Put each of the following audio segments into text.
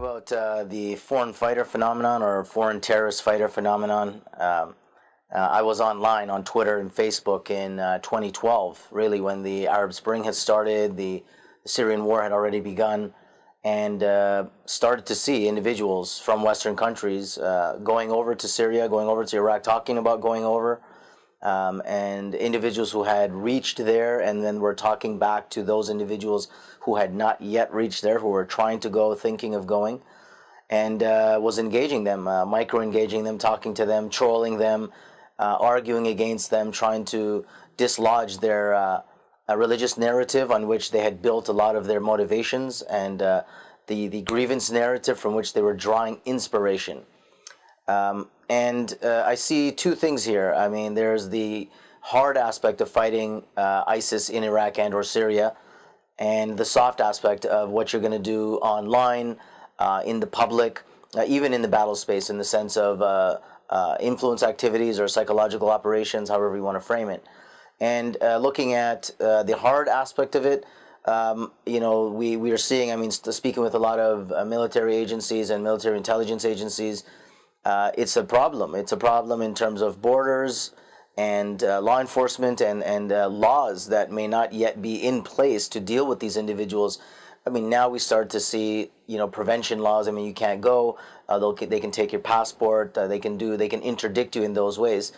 about the foreign fighter phenomenon or foreign terrorist fighter phenomenon. I was online on Twitter and Facebook in 2012, really when the Arab Spring had started, the Syrian war had already begun, and started to see individuals from Western countries going over to Syria, going over to Iraq, talking about going over, and individuals who had reached there and then were talking back to those individuals who had not yet reached there, who were trying to go, thinking of going, and was engaging them, micro-engaging them, talking to them, trolling them, arguing against them, trying to dislodge their religious narrative on which they had built a lot of their motivations, and the grievance narrative from which they were drawing inspiration. I see two things here. I mean, there's the hard aspect of fighting ISIS in Iraq and or Syria, and the soft aspect of what you're going to do online, in the public, even in the battle space, in the sense of influence activities or psychological operations, however you want to frame it. And looking at the hard aspect of it, we are seeing, I mean, speaking with a lot of military agencies and military intelligence agencies, it's a problem. It's a problem in terms of borders and law enforcement and laws that may not yet be in place to deal with these individuals. I mean, now we start to see, prevention laws. I mean, you can't go. They can take your passport. They can interdict you in those ways.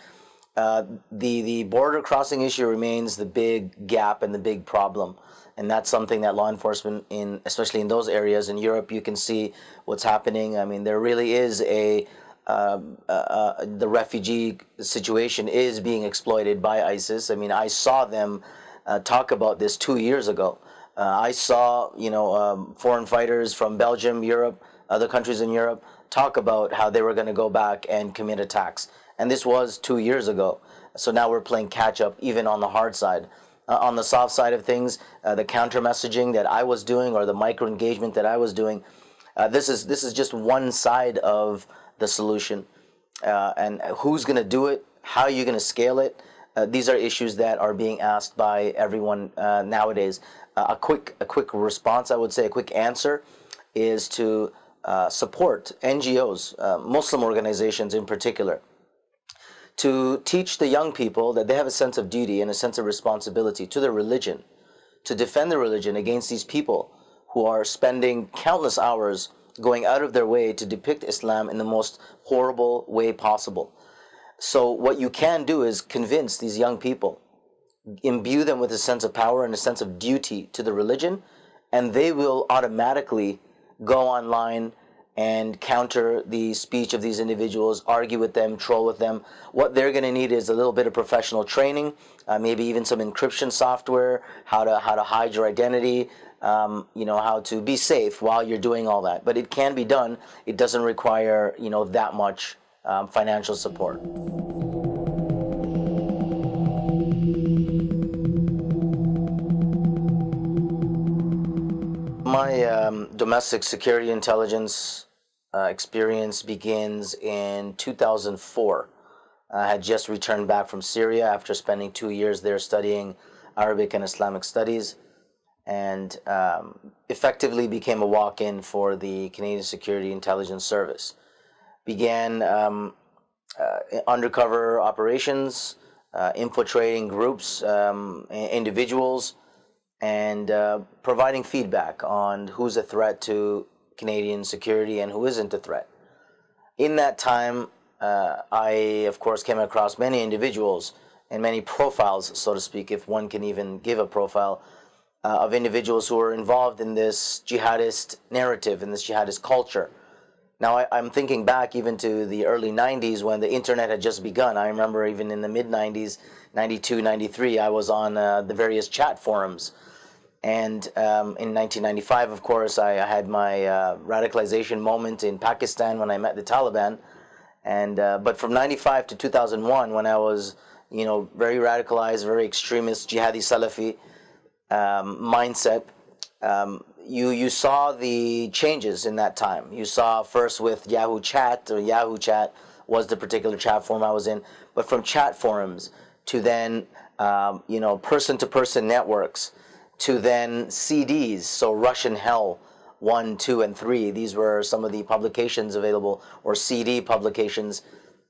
The border crossing issue remains the big gap and the big problem, and that's something that law enforcement, especially in those areas in Europe, you can see what's happening. I mean, there really is the refugee situation is being exploited by ISIS. I mean, I saw them talk about this 2 years ago. I saw, foreign fighters from Belgium, Europe, other countries in Europe, talk about how they were going to go back and commit attacks. And this was 2 years ago. So now we're playing catch up, even on the hard side. On the soft side of things, the counter messaging that I was doing, or the micro engagement that I was doing, this is just one side of the solution. And who's going to do it? How are you going to scale it? These are issues that are being asked by everyone nowadays. A quick response, I would say, a quick answer, is to support NGOs, Muslim organizations in particular, to teach the young people that they have a sense of duty and a sense of responsibility to their religion, to defend their religion against these people who are spending countless hours going out of their way to depict Islam in the most horrible way possible. So what you can do is convince these young people, imbue them with a sense of power and a sense of duty to the religion, and they will automatically go online and counter the speech of these individuals, argue with them, troll with them. What they're going to need is a little bit of professional training, maybe even some encryption software, how to hide your identity, how to be safe while you're doing all that. But it can be done. It doesn't require, that much financial support. My domestic security intelligence experience begins in 2004. I had just returned back from Syria after spending 2 years there studying Arabic and Islamic studies, and effectively became a walk-in for the Canadian Security Intelligence Service. Began undercover operations, infiltrating groups, individuals, and providing feedback on who's a threat to Canadian security and who isn't a threat. In that time, I, of course, came across many individuals and many profiles, so to speak, if one can even give a profile, of individuals who are involved in this jihadist narrative, in this jihadist culture. Now, I'm thinking back even to the early 90s when the internet had just begun. I remember even in the mid-90s, 92, 93, I was on the various chat forums. And in 1995, of course, I had my radicalization moment in Pakistan when I met the Taliban. And but from 95 to 2001, when I was, very radicalized, very extremist, jihadi Salafi mindset, you saw the changes in that time. You saw first with Yahoo Chat, or Yahoo Chat was the particular chat forum I was in, but from chat forums to then, person-to-person networks, to then CDs, so Russian Hell 1, 2, and 3. These were some of the publications available, or CD publications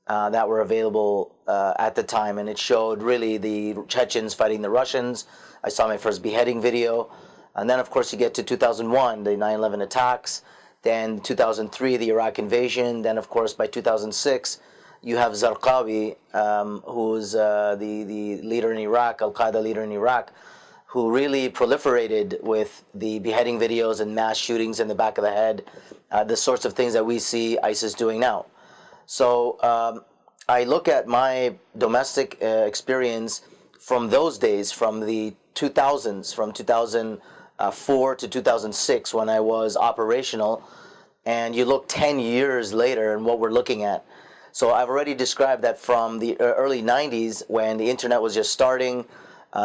that were available at the time, and it showed really the Chechens fighting the Russians. I saw my first beheading video, and then of course you get to 2001, the 9/11 attacks, then 2003, the Iraq invasion, then of course by 2006 you have Zarqawi, who's the leader in Iraq, Al-Qaeda leader in Iraq, who really proliferated with the beheading videos and mass shootings in the back of the head, the sorts of things that we see ISIS doing now. So I look at my domestic experience from those days, from the 2000s, from 2004 to 2006 when I was operational, and you look 10 years later and what we're looking at. So I've already described that from the early 90s when the internet was just starting,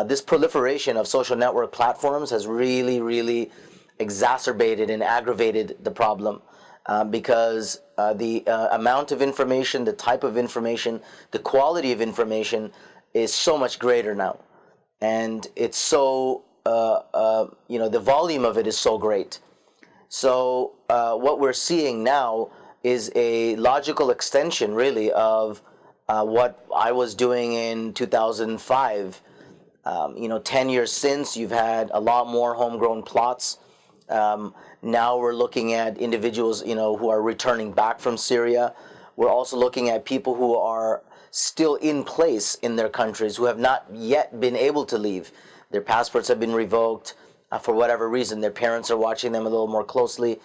this proliferation of social network platforms has really, really exacerbated and aggravated the problem. Because the amount of information, the type of information, the quality of information is so much greater now. And it's so, the volume of it is so great. So what we're seeing now is a logical extension, really, of what I was doing in 2005. 10 years since, you've had a lot more homegrown plots. Now we're looking at individuals, who are returning back from Syria. We're also looking at people who are still in place in their countries, who have not yet been able to leave. Their passports have been revoked for whatever reason. Their parents are watching them a little more closely,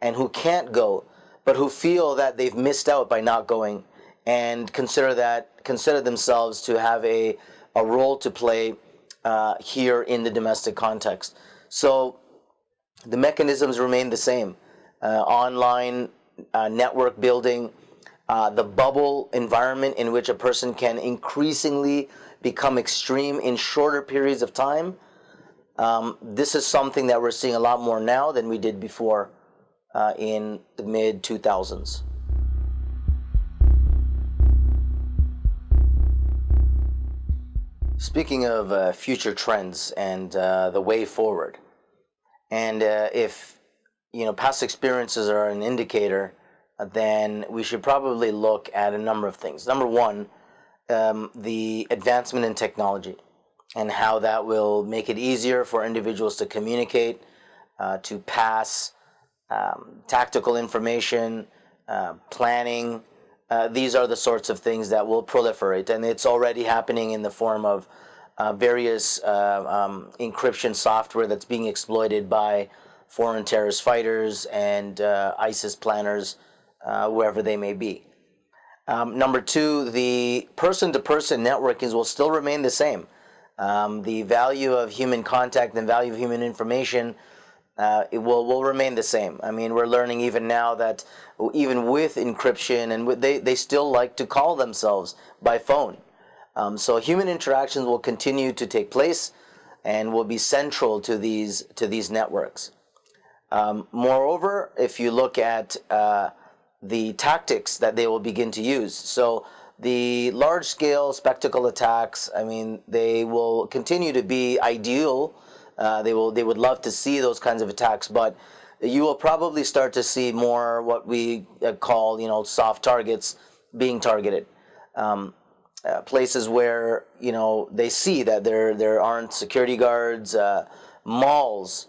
and who can't go, but who feel that they've missed out by not going, and consider themselves to have a role to play here in the domestic context. So the mechanisms remain the same. Online network building, the bubble environment in which a person can increasingly become extreme in shorter periods of time. This is something that we're seeing a lot more now than we did before in the mid-2000s. Speaking of future trends and the way forward, and if past experiences are an indicator, then we should probably look at a number of things. Number one, the advancement in technology and how that will make it easier for individuals to communicate, to pass tactical information, planning. These are the sorts of things that will proliferate, and it's already happening in the form of various encryption software that's being exploited by foreign terrorist fighters and ISIS planners, wherever they may be. Number two, the person-to-person networkings will still remain the same. The value of human contact and value of human information it will remain the same. I mean, we're learning even now that even with encryption, and they still like to call themselves by phone. So human interactions will continue to take place and will be central to these networks. Moreover, if you look at the tactics that they will begin to use, so the large-scale spectacle attacks, I mean, they will continue to be ideal. They would love to see those kinds of attacks, but you will probably start to see more what we call, soft targets being targeted. Places where, they see that there aren't security guards, malls,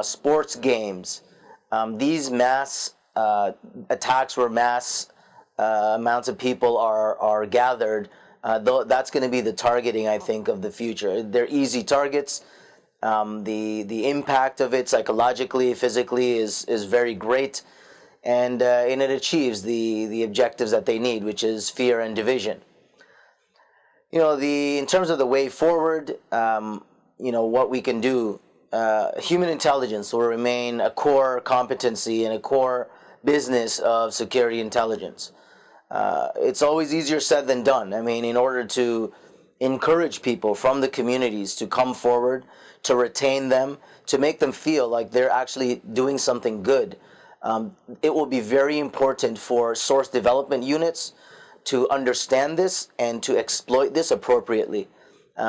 sports games. These mass attacks where mass amounts of people are gathered, that's going to be the targeting, I think, of the future. They're easy targets. The impact of it psychologically, physically is very great, and it achieves the objectives that they need, which is fear and division. In terms of the way forward, what we can do, human intelligence will remain a core competency and a core business of security intelligence. It's always easier said than done. I mean, in order to encourage people from the communities to come forward, to retain them, to make them feel like they're actually doing something good, it will be very important for source development units to understand this and to exploit this appropriately,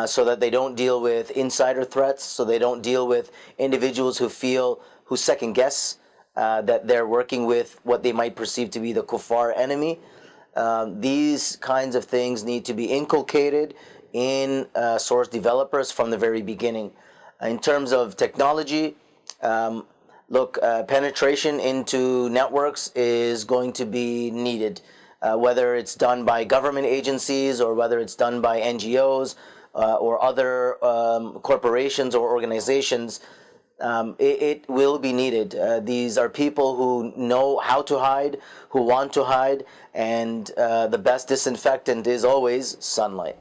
so that they don't deal with insider threats, so they don't deal with individuals who feel who second guess that they're working with what they might perceive to be the kuffar enemy. These kinds of things need to be inculcated in source developers from the very beginning. In terms of technology, look, penetration into networks is going to be needed, whether it's done by government agencies or whether it's done by NGOs or other corporations or organizations. It will be needed. These are people who know how to hide, who want to hide, and the best disinfectant is always sunlight.